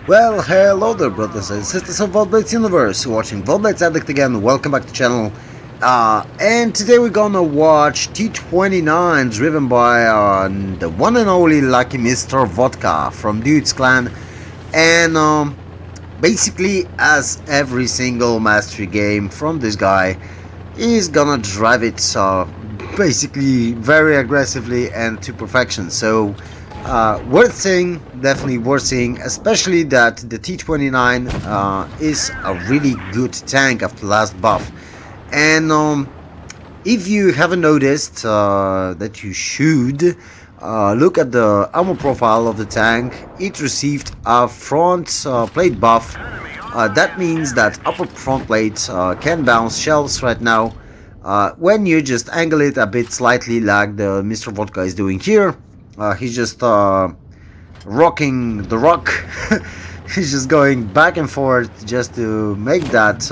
Well, hello there, brothers and sisters of WoT Blitz universe. You're watching WoT Blitz Addict again. Welcome back to the channel. And today we're gonna watch T29 driven by the one and only lucky Mr. Vodka from Dude's clan. And basically, as every single mastery game from this guy, he's gonna drive it basically very aggressively and to perfection. So worth seeing, definitely worth seeing, especially that the T29 is a really good tank after the last buff. And if you haven't noticed, that you should look at the ammo profile of the tank. It received a front plate buff. That means that upper front plate can bounce shells right now when you just angle it a bit slightly, like the Mr. Vodka is doing here. He's just rocking the rock. He's just going back and forth just to make that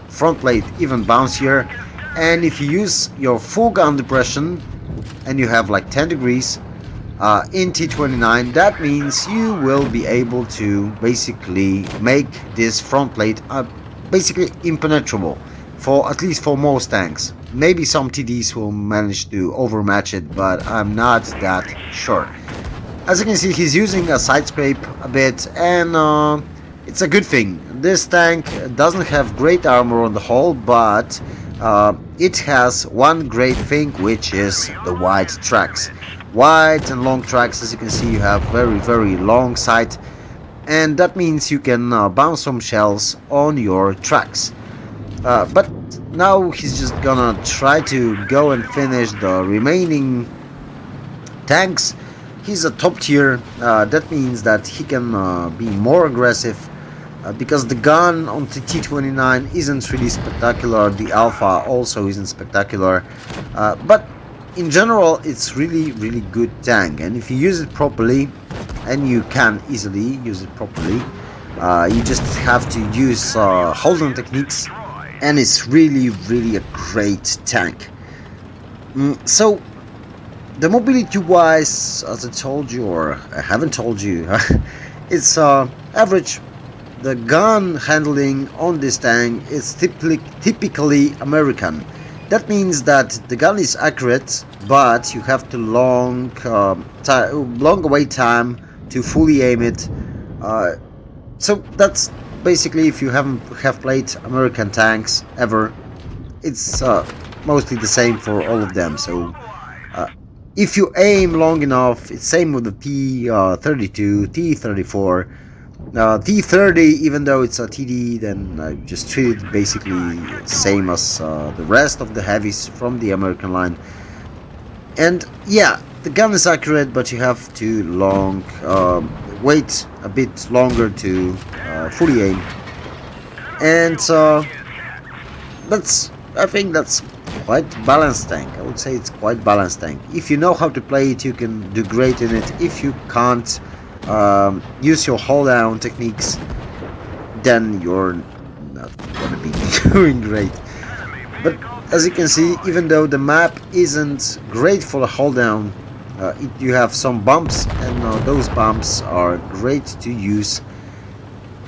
front plate even bouncier. And if you use your full gun depression and you have like 10 degrees in T29, that means you will be able to basically make this front plate basically impenetrable, for at least for most tanks. Maybe some TDs will manage to overmatch it, but I'm not that sure. As you can see, he's using a side scrape a bit, and it's a good thing. This tank doesn't have great armor on the whole, but it has one great thing, which is the wide tracks. Wide and long tracks. As you can see, you have very long sight, and that means you can bounce some shells on your tracks. But now he's just gonna try to go and finish the remaining tanks. He's a top tier. That means that he can be more aggressive, because the gun on the T29 isn't really spectacular. The Alpha also isn't spectacular, but in general it's really good tank. And if you use it properly, and you can easily use it properly, you just have to use Hulldown techniques, and it's really a great tank. So the mobility wise, as I told you, or I haven't told you, it's average. The gun handling on this tank is typically American. That means that the gun is accurate, but you have to long await time to fully aim it. So that's basically, if you have played American tanks ever, it's mostly the same for all of them. So if you aim long enough, it's same with the T32, T34, T30. Even though it's a TD, then I just treat it basically same as the rest of the heavies from the American line. And yeah, the gun is accurate, but you have to wait a bit longer to fully aim. And I think that's quite balanced tank. I would say it's quite balanced tank. If you know how to play it, you can do great in it. If you can't use your Hulldown techniques, then you're not gonna be doing great. But as you can see, even though the map isn't great for a Hulldown, you have some bumps, and those bumps are great to use.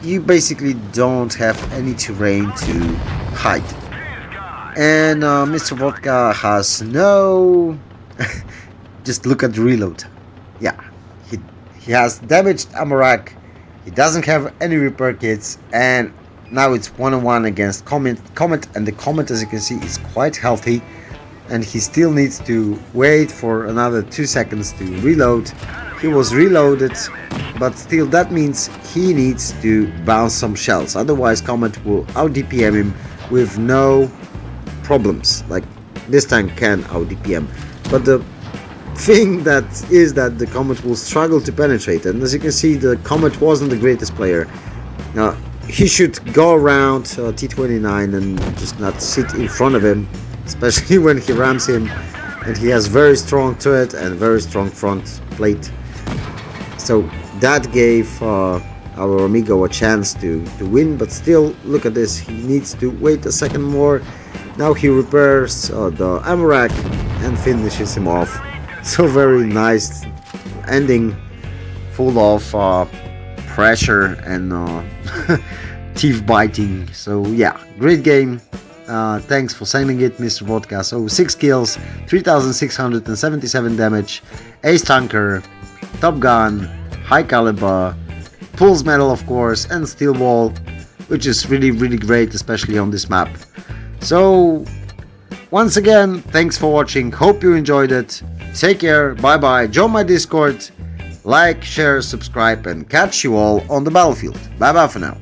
You basically don't have any terrain to hide. And Mr. Vodka has no... just look at the reload. Yeah, he has damaged ammo rack. He doesn't have any repair kits, and now it's 1-on-1 against Comet, and the Comet, as you can see, is quite healthy, and he still needs to wait for another 2 seconds to reload. He was reloaded, but still that means he needs to bounce some shells, otherwise Comet will out DPM him with no problems. Like, this tank can out DPM, but the thing that is that the Comet will struggle to penetrate. And as you can see, the Comet wasn't the greatest player. He should go around T29 and just not sit in front of him, especially when he rams him, and he has very strong turret and very strong front plate. So that gave our amigo a chance to win, but still, look at this, he needs to wait a second more. Now he repairs the ammo rack and finishes him off. So very nice ending, full of pressure and teeth biting. So yeah, great game. Thanks for sending it, Mr. Vodka. So 6 kills, 3677 damage, ace tanker, top gun, high caliber, pulse medal of course, and steel wall, which is really great, especially on this map. So once again, thanks for watching, hope you enjoyed it. Take care, bye bye, join my Discord, like, share, subscribe, and catch you all on the battlefield. Bye bye for now.